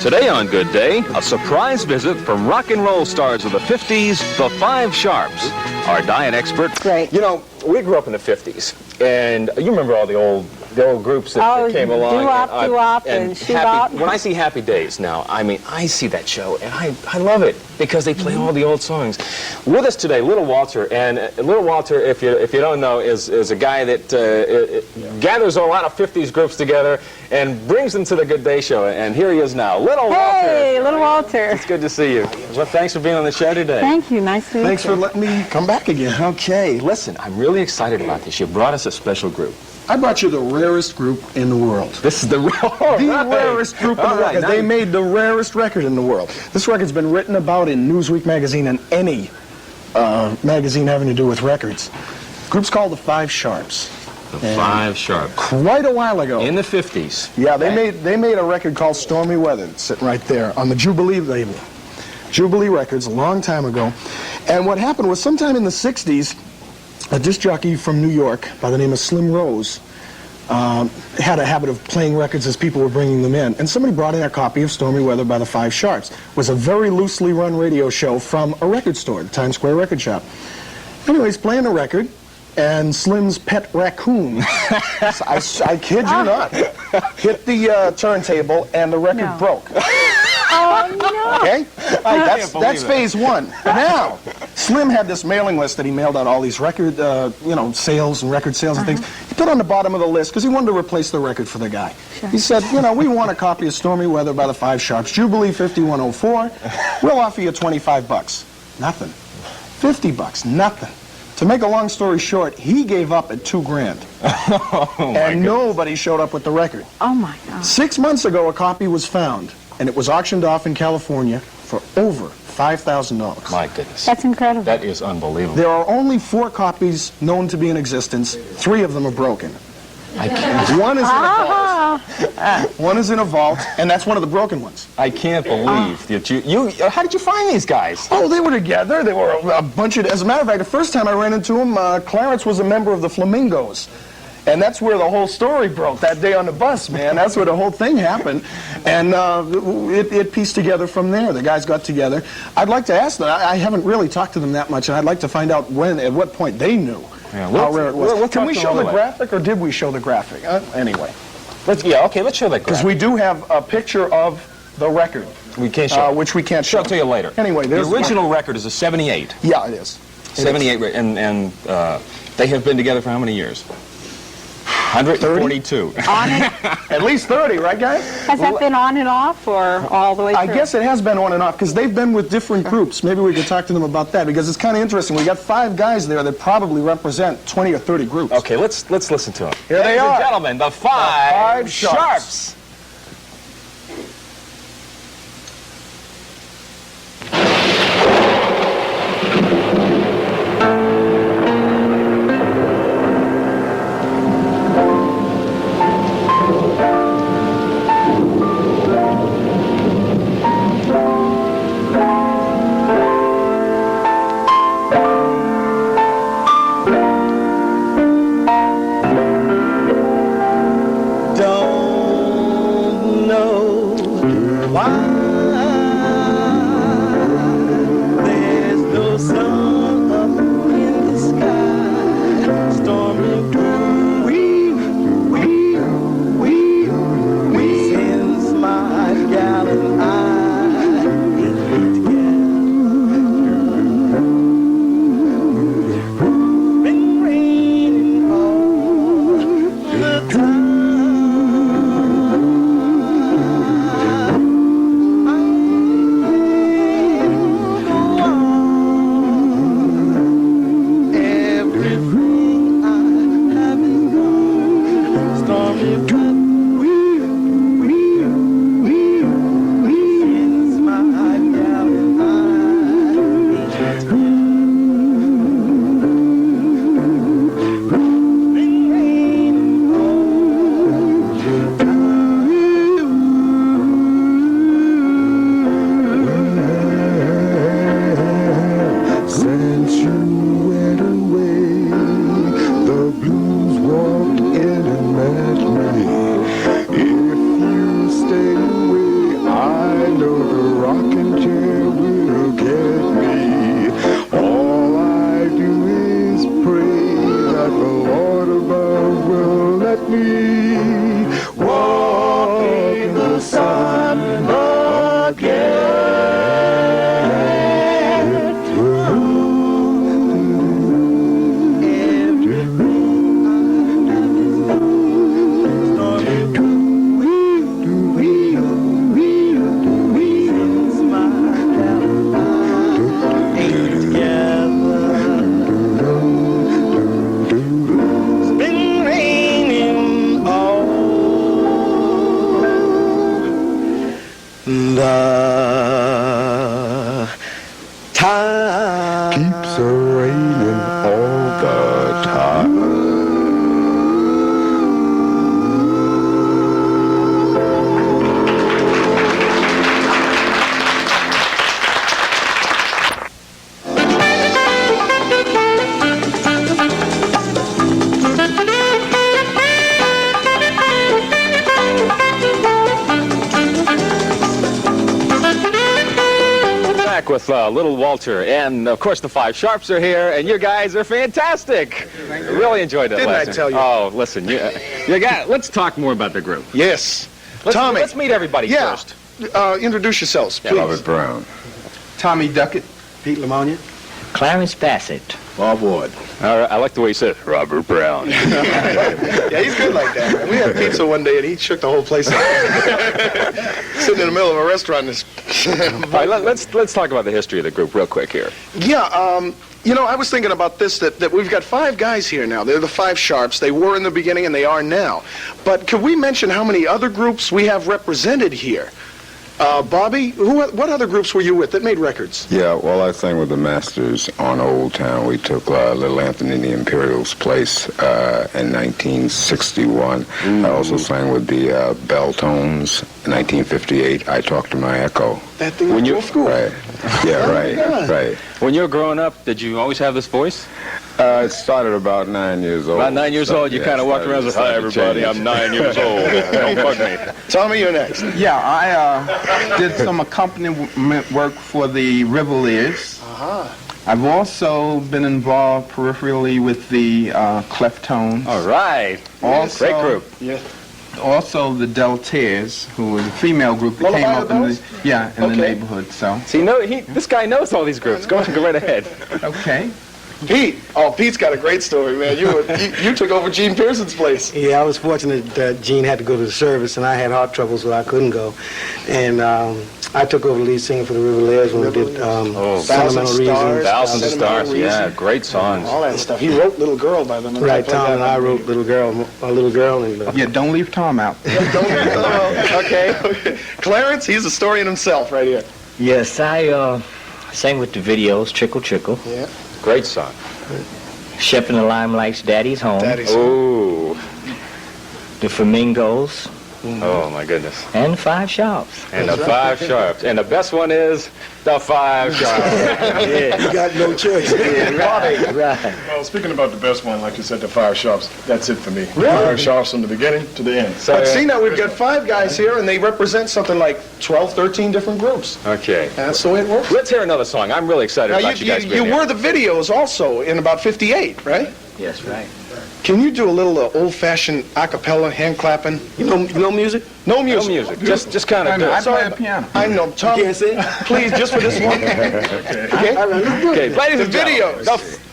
Today on Good Day, a surprise visit from rock and roll stars of the 50s, the Five Sharps. Our diet expert. Great. You know, we grew up in the 50s, and you remember all the old groups that came along. Doo-wop, and Shoot-Out. When I see Happy Days now, I mean, I see that show, and I love it because they play all the old songs. With us today, Little Walter, and Little Walter, if you don't know, is a guy that gathers a lot of 50s groups together and brings them to the Good Day show, and here he is now. Little Walter. Hey, Little Walter. It's good to see you. Well, thanks for being on the show today. Thank you. Nice to meet you. Thanks for letting me come back again. Okay, listen, I'm really excited about this. You brought us a special group. I brought you the rarest group in the world. This is the rarest group in the world. Because they made the rarest record in the world. This record's been written about in Newsweek magazine and any magazine having to do with records. The group's called the Five Sharps. The Five Sharps. Quite a while ago. In the 50s. Yeah, they made a record called Stormy Weather. It's sitting right there on the Jubilee label. Jubilee Records, a long time ago. And what happened was sometime in the 60s, a disc jockey from New York by the name of Slim Rose had a habit of playing records as people were bringing them in. And somebody brought in a copy of Stormy Weather by the Five Sharps. It was a very loosely run radio show from a record store, the Times Square record shop. Anyways, playing the record, and Slim's pet raccoon, I kid you not, hit the turntable and the record broke. Oh, no. Okay? That's phase one. Now, Slim had this mailing list that he mailed out all these record, sales and record sales and things. He put on the bottom of the list, because he wanted to replace the record for the guy. Sure. He said, we want a copy of Stormy Weather by the Five Sharps, Jubilee 5104. We'll offer you $25. Nothing. $50. Nothing. To make a long story short, he gave up at $2,000. And nobody showed up with the record. Oh, my God. 6 months ago, a copy was found. And it was auctioned off in California for over $5,000. My goodness. That's incredible. That is unbelievable. There are only 4 copies known to be in existence. 3 of them are broken. I can't. One is in a vault. One is in a vault, and that's one of the broken ones. I can't believe that you. How did you find these guys? Oh, they were together. They were a bunch of. As a matter of fact, the first time I ran into them, Clarence was a member of the Flamingos. And that's where the whole story broke, that day on the bus, man. That's where the whole thing happened. And it pieced together from there. The guys got together. I'd like to ask them. I haven't really talked to them that much, and I'd like to find out at what point they knew how rare it was. Can we show the graphic, or did we show the graphic? Anyway. Let's show that graphic. Because we do have a picture of the record. We can't show which we can't show. I'll tell you later. Anyway, the original record is a 78. Yeah, it is. 78, and they have been together for how many years? 142. At least 30, right, guys? Has that been on and off, or all the way through? I guess it has been on and off, because they've been with different groups. Maybe we could talk to them about that, because it's kind of interesting. We got 5 guys there that probably represent 20 or 30 groups. Okay, let's listen to them. Here they are. Ladies and gentlemen, the Five Sharps. Don't With Little Walter, and of course the Five Sharps are here, and you guys are fantastic. I really enjoyed that. Didn't I lesson. tell you? Oh, listen, you got. Let's talk more about the group. Yes. Tommy, let's meet everybody first. Introduce yourselves, please. Robert Brown. Tommy Duckett. Pete Lamonia. Clarence Bassett. Bob Ward. I like the way he said Robert Brown. Yeah, he's good like that, man. We had pizza one day and he shook the whole place up. Sitting in the middle of a restaurant. All right, let's talk about the history of the group real quick here. Yeah, you know, I was thinking about this, that we've got 5 guys here now. They're the 5 Sharps. They were in the beginning and they are now. But could we mention how many other groups we have represented here? Bobby, what other groups were you with that made records? Yeah, well, I sang with the Masters on Old Town. We took Little Anthony and the Imperial's place in 1961. I also sang with the Belltones in 1958. I Talked to My Echo. That thing when you were school. Right. Yeah, right. When you were growing up, did you always have this voice? It started about 9 years old. About 9 years old, you kind of walked around and said, "Hi, everybody, I'm 9 years old. Don't bug me." Tommy, you're next. Yeah, I did some accompaniment work for the Rivaliers. I've also been involved peripherally with the Cleftones. All right. Also, Great group. Yeah. Also the Deltaires, who was a female group that came up in the neighborhood. So See, this guy knows all these groups. Go right ahead. okay. Pete. Oh, Pete's got a great story, man. You took over Gene Pearson's place. Yeah, I was fortunate that Gene had to go to the service, and I had heart trouble, so I couldn't go. And I took over the lead singer for the Rivaliers when we did Sentimental Reasons. Thousand Stars, yeah, great songs. All that stuff. He wrote Little Girl by them. Right, Tom and I wrote Little Girl, and Yeah, don't leave Tom out. Okay. Clarence, he's a story in himself right here. Yes, I sang with the videos, Trickle Trickle. Yeah. Great song. Shep in the Limelight's Daddy's Home. Ooh. The Flamingos. Oh, my goodness. And 5 Sharps. And the 5 Sharps. And the best one is the 5 Sharps. Yeah. you got no choice. Right. Well, speaking about the best one, like you said, the 5 Sharps, that's it for me. 5 Sharps from the beginning to the end. So, But see, now we've got 5 guys here, and they represent something like 12, 13 different groups. okay. And that's the way it works. Let's hear another song. I'm really excited Now, about you guys you being here. were the videos also in about 58, right? Yes, right. Can you do a little old-fashioned acapella, hand clapping? You know music? No No music. music. Just kind of do I it. play the piano. I know. Tom, You can't sing? please, just for this one. Okay? Okay, ladies The and gentlemen, videos.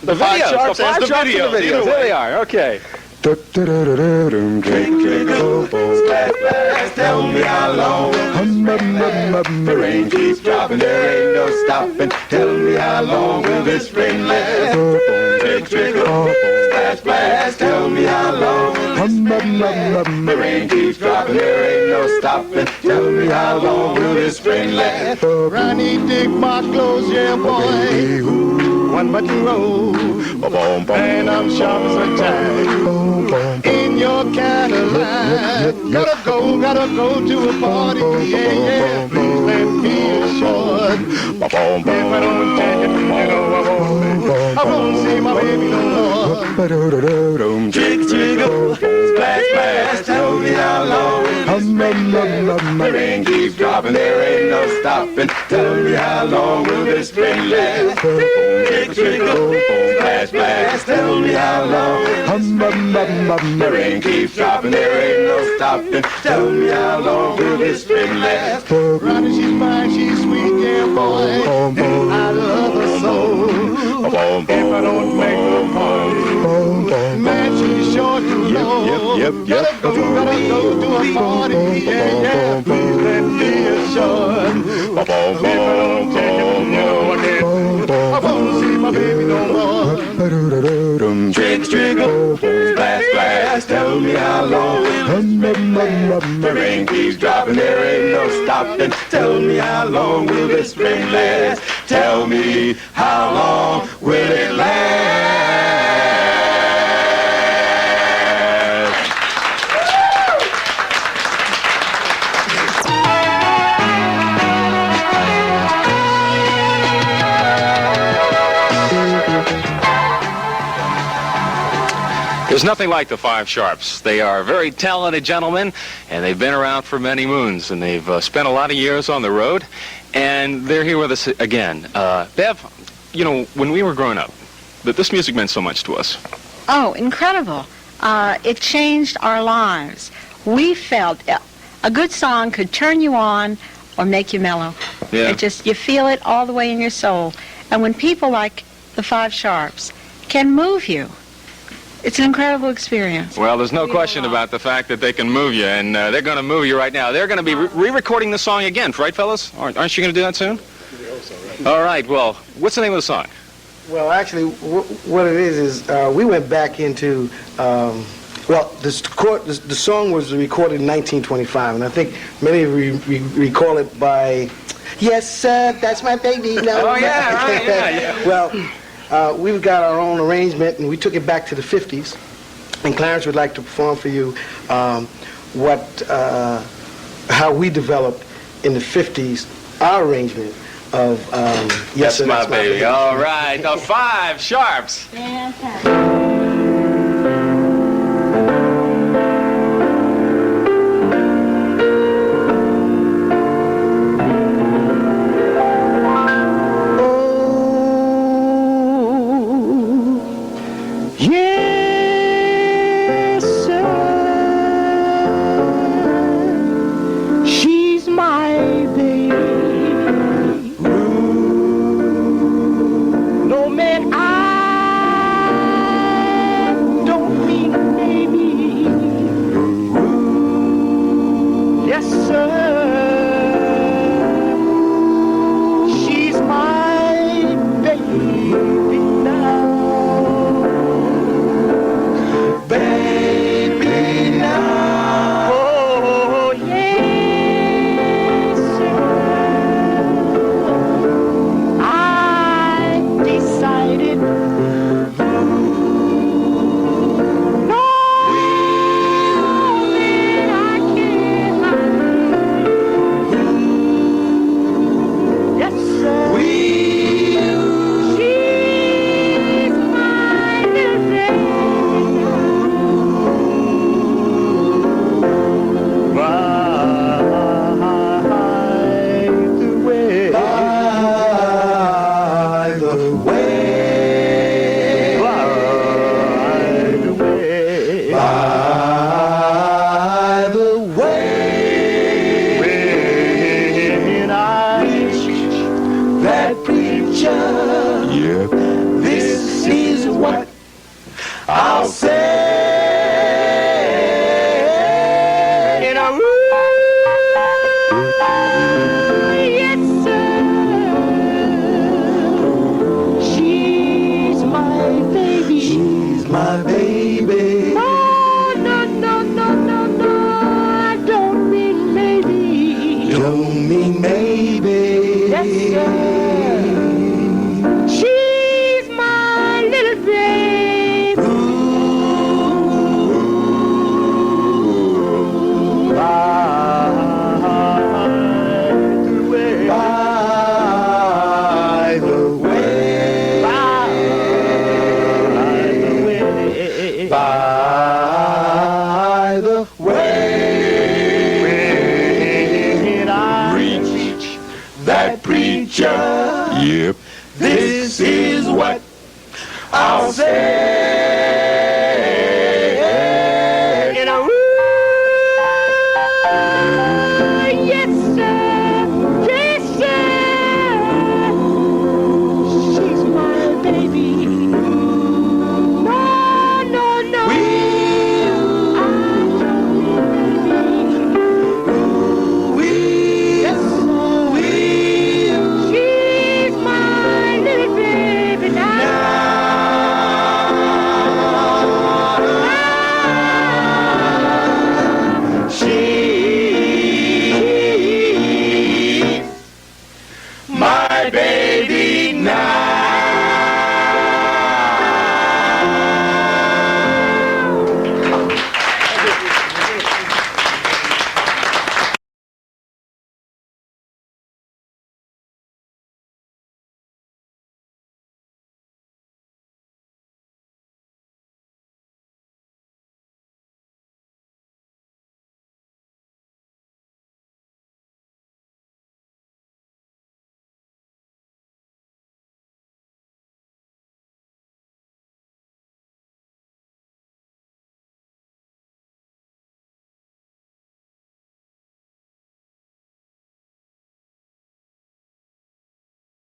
The Five videos. Sharps The 5 as the Sharps and videos. the Either videos. way. There they are. Okay. Tell me how long the rain keeps dropping, there ain't no stopping. Tell me how long will this rain last? Trickle, trickle, splash, splash. Tell me how long the rain keeps dropping, there ain't no stopping. Tell me how long will this rain last? Ronnie Dick Mark close, yeah, boy. One button roll, and I'm sharp as a tack. In your Cadillac, gotta go to a party, yeah. Please let me short. If I don't take it, you know I won't see my baby no more. Trick, trickle, splash, splash. Tell me how long the rain keeps dropping, there ain't no stopping. Tell me how long will this rain last? Trick, trickle, splash, splash. Tell me how long the rain keeps dropping, there ain't no stopping. Tell me how long will this rain last? Ronnie, she's fine, she's sweet, yeah, boy. And I love her so. If I don't make no party, man, she's short and low. Gotta go to a party, yeah. Please let me assured. If I don't take it, you know again, I won't see my baby no more. Trick, trickle, splash, splash. Tell me how long the rain keeps dropping, there ain't no stopping. Tell me how long will this rain last? Tell me how long will it last? There's nothing like the Five Sharps. They are very talented gentlemen, and they've been around for many moons, and they've spent a lot of years on the road, and they're here with us again. Bev, you know, when we were growing up, this music meant so much to us. Oh, incredible. It changed our lives. We felt a good song could turn you on or make you mellow. Yeah. It just, you feel it all the way in your soul. And when people like the Five Sharps can move you, it's an incredible experience. Well, there's no question about the fact that they can move you, and they're going to move you right now. They're going to be re-recording the song again, right, fellas? Aren't you going to do that soon? All right, well, what's the name of the song? Well, actually, what it is we went back into, the song was recorded in 1925, and I think many of you recall it by, yes, sir, that's my baby. No. Oh, yeah, right, yeah. Well, we've got our own arrangement, and we took it back to the 50s. And Clarence would like to perform for you how we developed in the 50s our arrangement of Yes, Sir, That's My Baby. All right, the Five Sharps. Yes, sir. She's my baby. No man, I don't mean maybe. Yes, sir. She's my baby now. Baby now. Oh, yes, sir. I decided. No, man, I can't. Yes, sir. She's my little baby. When I reach that preacher, this is what I'll say. And I yes, sir. She's my baby. She's my baby. No, no, no, no, no, no. I don't mean maybe. Don't mean maybe. Yes, sir. She's my little baby. By the way, by the way, when I reach that preacher, this is what I'll say.